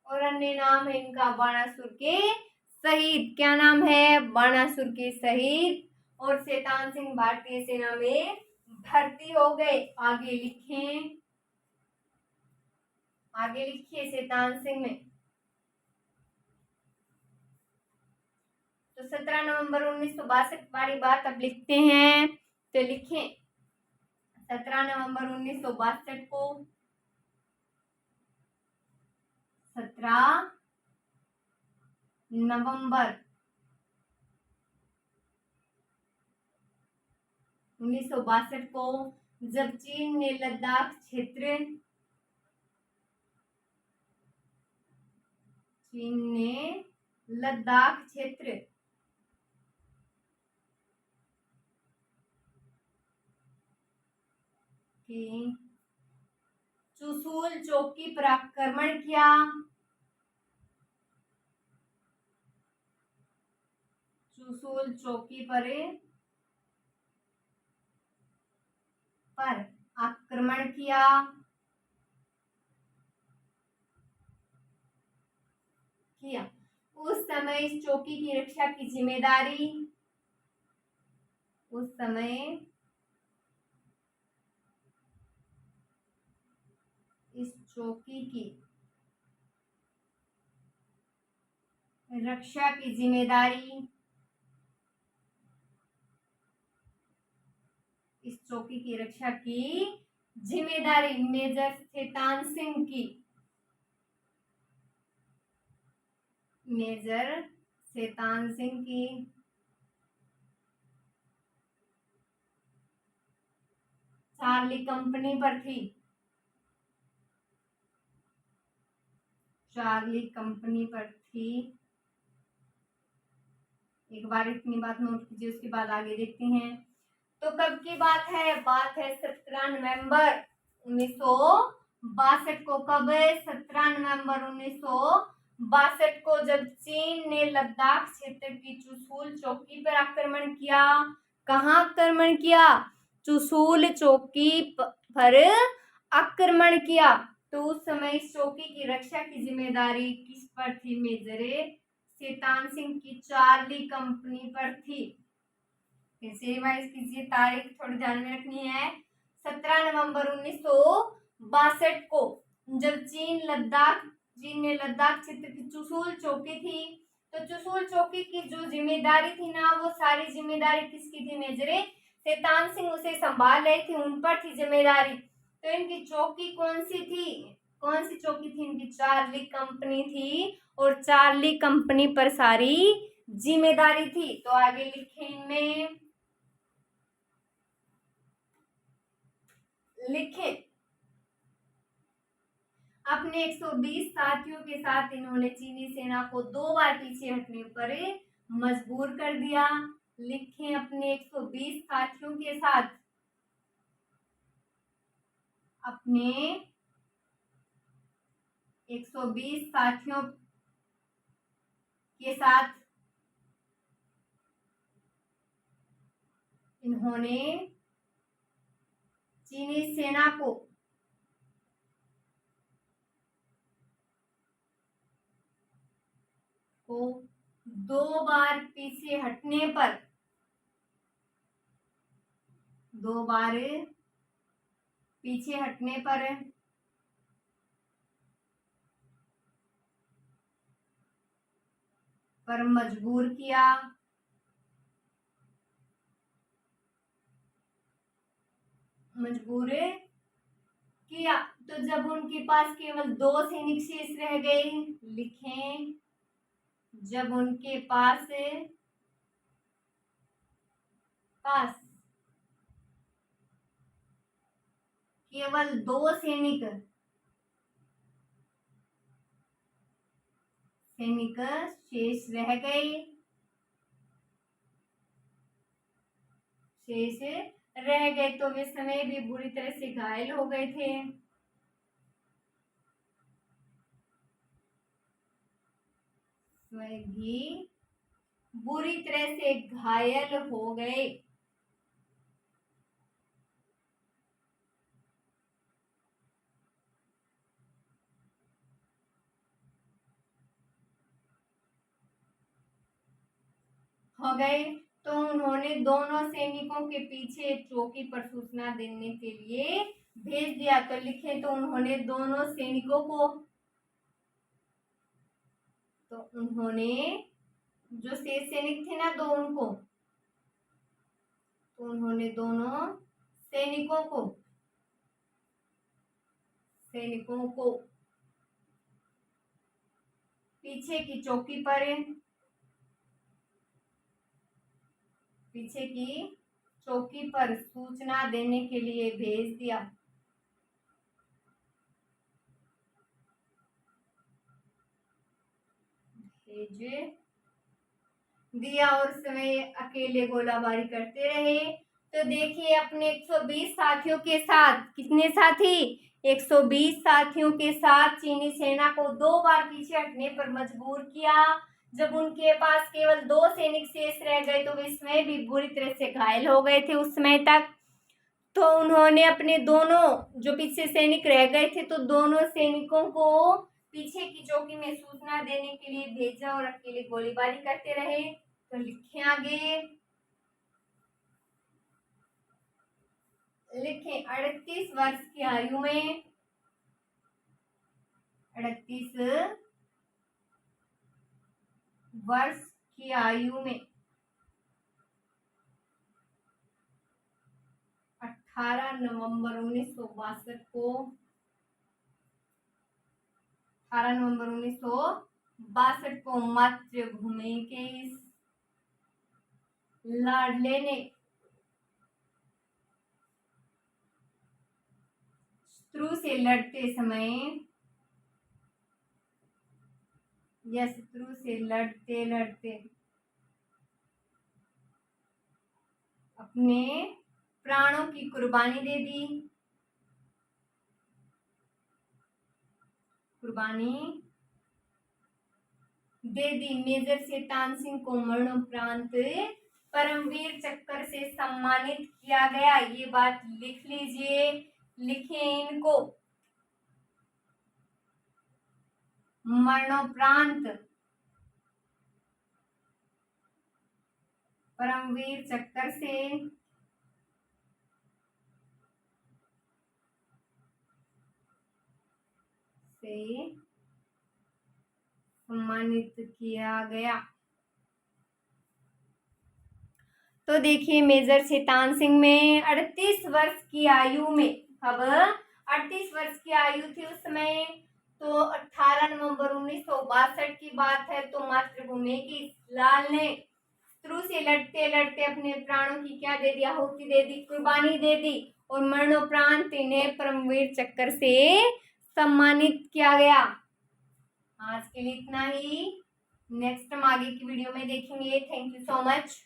और अन्य नाम है इनका बाणासुर के शहीद। क्या नाम है? बाणासुर के शहीद। और शैतान सिंह भारतीय सेना में भर्ती हो गए। आगे लिखिए शैतान सिंह में। तो 17 नवंबर 1962 वाली बात अब लिखते हैं। तो लिखें 17 नवंबर 1962 को 17 नवंबर 1962 को जब चीन ने लद्दाख क्षेत्र की चुशूल चौकी पर आक्रमण किया। चुशूल चौकी पर आक्रमण किया। उस समय इस चौकी की रक्षा की जिम्मेदारी इस चौकी की रक्षा की जिम्मेदारी मेजर शैतान सिंह की चार्ली कंपनी पर थी। एक बार इतनी बात नोट कीजिए, उसके बाद आगे देखते हैं। तो कब की बात है? बात है 17 नवंबर 1962 को। कब है? 17 नवंबर 1962 को जब चीन ने लद्दाख क्षेत्र की चुशूल चौकी पर आक्रमण किया। कहाँ आक्रमण किया? चुशूल चौकी पर आक्रमण किया। तो उस समय इस चौकी की रक्षा की जिम्मेदारी किस पर थी? मेजर शैतान सिंह की चार्ली कंपनी पर थी। फिर से रिवाइज कीजिए, तारीख थोड़ी ध्यान में रखनी है। 17 नवंबर 1962 को जब चीन ने लद्दाख क्षेत्र की चुशूल चौकी थी, तो चुशूल चौकी की जो जिम्मेदारी थी ना, वो सारी जिम्मेदारी किसकी थी? मेजर शैतान सिंह उसे संभाल रहे थे, उन पर थी जिम्मेदारी। तो इनकी चौकी कौन सी चौकी थी? इनकी चार्ली कंपनी थी। और चार्ली कंपनी पर सारी जिम्मेदारी थी। तो आगे लिखें इनमें, लिखें अपने 120 साथियों के साथ इन्होंने चीनी सेना को 2 बार पीछे हटने पर मजबूर कर दिया। लिखें अपने 120 साथियों के साथ, अपने 120 साथियों के साथ इन्होंने चीनी सेना को 2 बार पीछे हटने पर, 2 बार पीछे हटने पर मजबूर किया। मजबूर किया। तो जब उनके पास केवल 2 सैनिक शेष रह गए, लिखें जब उनके पास केवल 2 सैनिक शेष रह गए, तो वे समय भी बुरी तरह से घायल हो गए थे। स्वयं भी बुरी तरह से घायल हो गए। तो उन्होंने दोनों सैनिकों के पीछे चौकी पर सूचना देने के लिए भेज दिया। तो लिखे तो उन्होंने दोनों सैनिकों को, तो उन्होंने जो शेष सैनिक थे ना 2 उनको, तो उन्होंने दोनों सैनिकों को पीछे की चौकी पर सूचना देने के लिए भेज दिया। और समय अकेले गोलाबारी करते रहे। तो देखिए अपने 120 साथियों के साथ, कितने साथी, 120 साथियों के साथ चीनी सेना को 2 बार पीछे हटने पर मजबूर किया। जब उनके पास केवल 2 सैनिक शेष रह गए तो वे इसमें भी बुरी तरह से घायल हो गए थे उस समय तक। तो उन्होंने अपने दोनों जो पीछे सैनिक रह गए थे, तो दोनों सैनिकों को पीछे की चौकी में सूचना देने के लिए भेजा और अकेले गोलीबारी करते रहे। तो लिखें आगे, लिखें 38 वर्ष की आयु में, 38 वर्ष की आयु में 18 नवंबर 1962 को, 18 नवंबर 1962 को मातृभूमि के इस लाडले ने शत्रु से लड़ते समय, या शत्रु से लड़ते लड़ते अपने प्राणों की कुर्बानी दे दी। मेजर शैतान सिंह को मरणोपरांत परमवीर चक्र से सम्मानित किया गया। ये बात लिख लीजिए, लिखें इनको, मरणोपरांत परमवीर चक्र से सम्मानित किया गया। तो देखिए मेजर शैतान सिंह में 38 वर्ष की आयु में, अब 38 वर्ष की आयु थी उस समय। तो 18 नवंबर 1962 की बात है। तो मातृभूमि की लाल ने शत्रु से लड़ते लड़ते अपने प्राणों की क्या दे दिया, आहुति दे दी, कुर्बानी दे दी और मरणोपरांत इन्हें परमवीर चक्र से सम्मानित किया गया। आज के लिए इतना ही। नेक्स्ट हम आगे की वीडियो में देखेंगे। Thank you so much.